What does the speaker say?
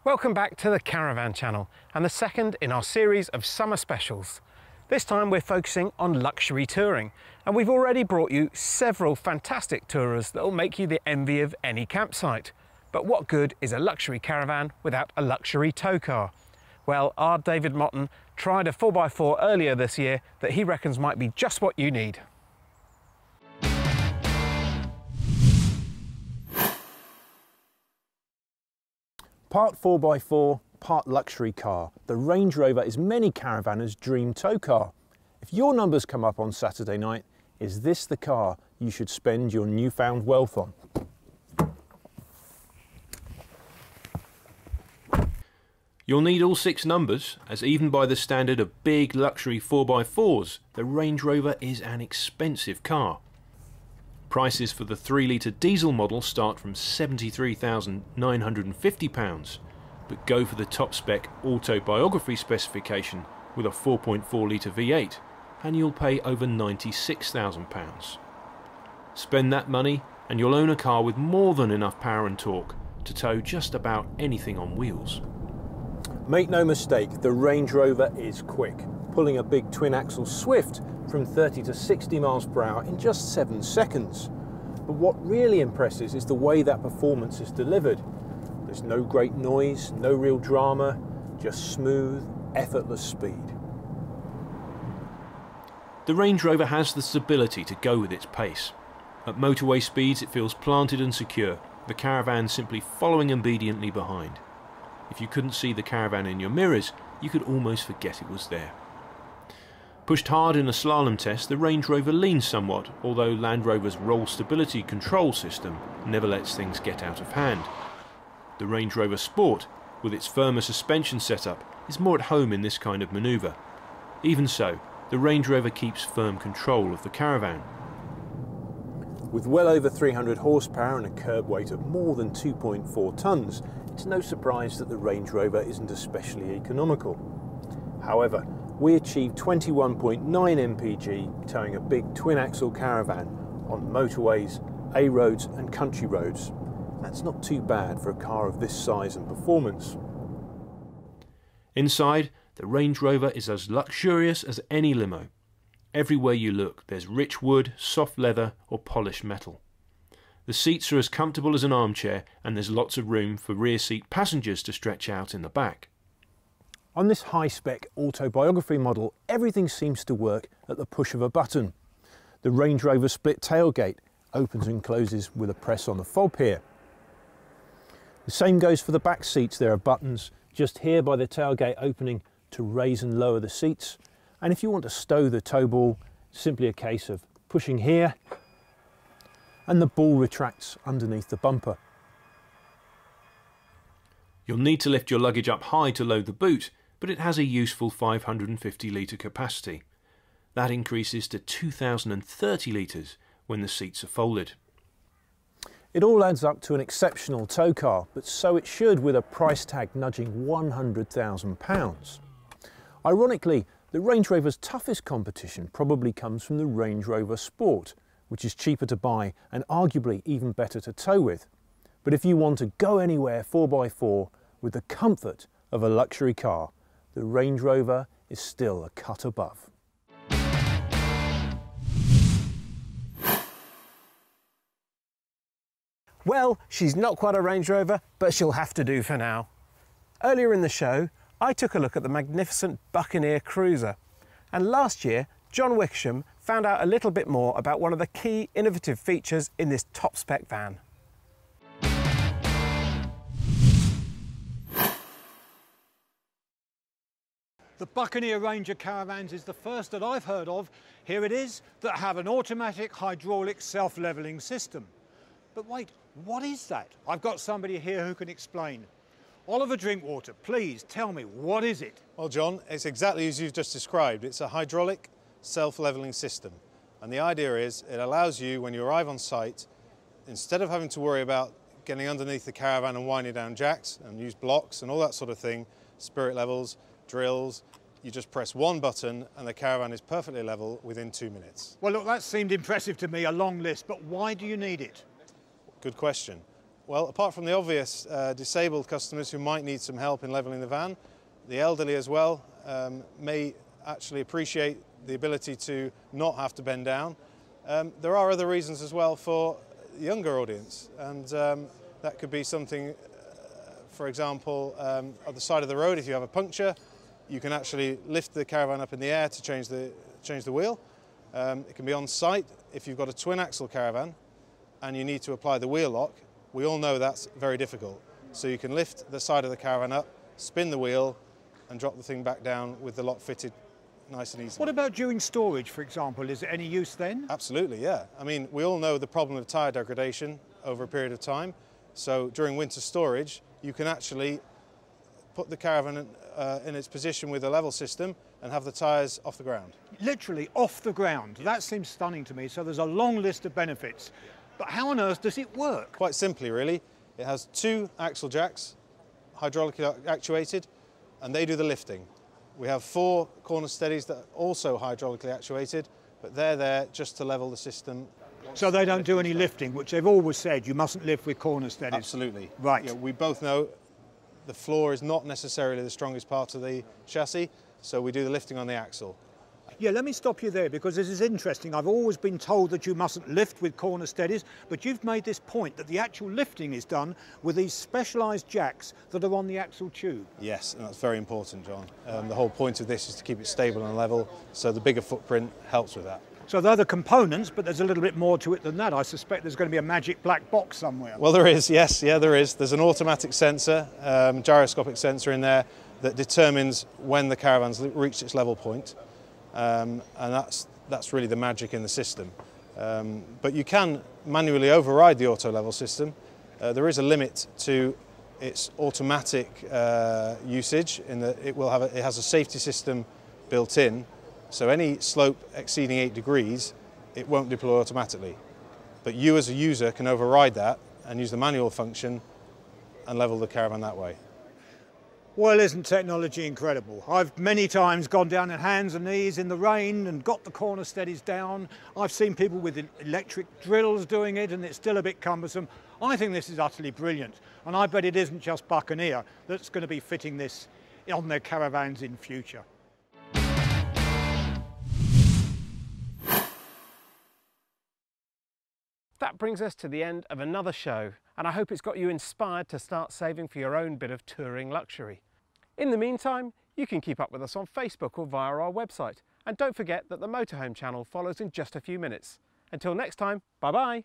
Welcome back to the Caravan channel and the second in our series of summer specials. This time we're focusing on luxury touring, and we've already brought you several fantastic tourers that will make you the envy of any campsite. But what good is a luxury caravan without a luxury tow car? Well, our David Motton tried a 4x4 earlier this year that he reckons might be just what you need. Part 4x4, part luxury car, the Range Rover is many caravanners' dream tow car. If your numbers come up on Saturday night, is this the car you should spend your newfound wealth on? You'll need all 6 numbers, as even by the standard of big luxury 4x4s, the Range Rover is an expensive car. Prices for the 3-litre diesel model start from £73,950, but go for the top spec autobiography specification with a 4.4-litre V8, and you'll pay over £96,000. Spend that money and you'll own a car with more than enough power and torque to tow just about anything on wheels. Make no mistake, the Range Rover is quick, pulling a big twin-axle Swift from 30 to 60 miles per hour in just 7 seconds. But what really impresses is the way that performance is delivered. There's no great noise, no real drama, just smooth, effortless speed. The Range Rover has the stability to go with its pace. At motorway speeds it feels planted and secure, the Caravan simply following obediently behind. If you couldn't see the Caravan in your mirrors, you could almost forget it was there. Pushed hard in a slalom test, the Range Rover leans somewhat, although Land Rover's roll stability control system never lets things get out of hand. The Range Rover Sport, with its firmer suspension setup, is more at home in this kind of manoeuvre. Even so, the Range Rover keeps firm control of the Caravan. With well over 300 horsepower and a curb weight of more than 2.4 tonnes, it's no surprise that the Range Rover isn't especially economical. However, we achieved 21.9 mpg towing a big twin-axle Caravan on motorways, A-roads and country roads. That's not too bad for a car of this size and performance. Inside, the Range Rover is as luxurious as any limo. Everywhere you look, there's rich wood, soft leather or polished metal. The seats are as comfortable as an armchair, and there's lots of room for rear seat passengers to stretch out in the back. On this high-spec autobiography model, everything seems to work at the push of a button. The Range Rover split tailgate opens and closes with a press on the fob here. The same goes for the back seats. There are buttons just here by the tailgate opening to raise and lower the seats. And if you want to stow the tow ball, simply a case of pushing here and the ball retracts underneath the bumper. You'll need to lift your luggage up high to load the boot, but it has a useful 550-litre capacity. That increases to 2,030 litres when the seats are folded. It all adds up to an exceptional tow car, but so it should, with a price tag nudging £100,000. Ironically, the Range Rover's toughest competition probably comes from the Range Rover Sport, which is cheaper to buy and arguably even better to tow with. But if you want to go anywhere 4x4 with the comfort of a luxury car, the Range Rover is still a cut above. Well, she's not quite a Range Rover, but she'll have to do for now. Earlier in the show, I took a look at the magnificent Buccaneer Cruiser, and last year John Wickham found out a little bit more about one of the key innovative features in this top spec van. The Buccaneer range of caravans is the first that I've heard of, here it is, that have an automatic hydraulic self-levelling system. But wait, what is that? I've got somebody here who can explain. Oliver Drinkwater, please tell me, what is it? Well, John, it's exactly as you've just described. It's a hydraulic self-levelling system. And the idea is it allows you, when you arrive on site, instead of having to worry about getting underneath the caravan and winding down jacks and use blocks and all that sort of thing, spirit levels, drills, you just press one button and the caravan is perfectly level within 2 minutes. Well, look, that seemed impressive to me, a long list, but why do you need it? Good question. Well, apart from the obvious disabled customers who might need some help in levelling the van, the elderly as well may actually appreciate the ability to not have to bend down. There are other reasons as well for the younger audience, and that could be something, for example, at the side of the road. If you have a puncture, you can actually lift the Caravan up in the air to change the wheel. It can be on site if you've got a twin axle Caravan and you need to apply the wheel lock. We all know that's very difficult. So you can lift the side of the Caravan up, spin the wheel and drop the thing back down with the lock fitted nice and easy. What about during storage, for example? Is it any use then? Absolutely, yeah. I mean, we all know the problem of tyre degradation over a period of time. So during winter storage, you can actually put the Caravan in its position with a level system and have the tyres off the ground. Literally off the ground. Yes. That seems stunning to me. So there's a long list of benefits. But how on earth does it work? Quite simply, really. It has 2 axle jacks, hydraulically actuated, and they do the lifting. We have 4 corner steadies that are also hydraulically actuated, but they're there just to level the system. So they don't do any lifting, which they've always said you mustn't lift with corner steadies. Absolutely. Right. Yeah, we both know the floor is not necessarily the strongest part of the chassis, so we do the lifting on the axle. Yeah, let me stop you there because this is interesting. I've always been told that you mustn't lift with corner steadies, but you've made this point that the actual lifting is done with these specialised jacks that are on the axle tube. Yes, and that's very important, John. The whole point of this is to keep it stable and level, so the bigger footprint helps with that. So they're the components, but there's a little bit more to it than that. I suspect there's going to be a magic black box somewhere. Well, there is, yes, yeah, there is. There's an automatic sensor, gyroscopic sensor in there that determines when the Caravan's reached its level point. And that's really the magic in the system. But you can manually override the auto level system. There is a limit to its automatic usage in that it has a safety system built in. So any slope exceeding 8 degrees, it won't deploy automatically. But you as a user can override that and use the manual function and level the Caravan that way. Well, isn't technology incredible? I've many times gone down on hands and knees in the rain and got the corner steadies down. I've seen people with electric drills doing it and it's still a bit cumbersome. I think this is utterly brilliant. And I bet it isn't just Buccaneer that's going to be fitting this on their Caravans in future. That brings us to the end of another show, and I hope it's got you inspired to start saving for your own bit of touring luxury. In the meantime, you can keep up with us on Facebook or via our website. And don't forget that the Motorhome channel follows in just a few minutes. Until next time, bye-bye.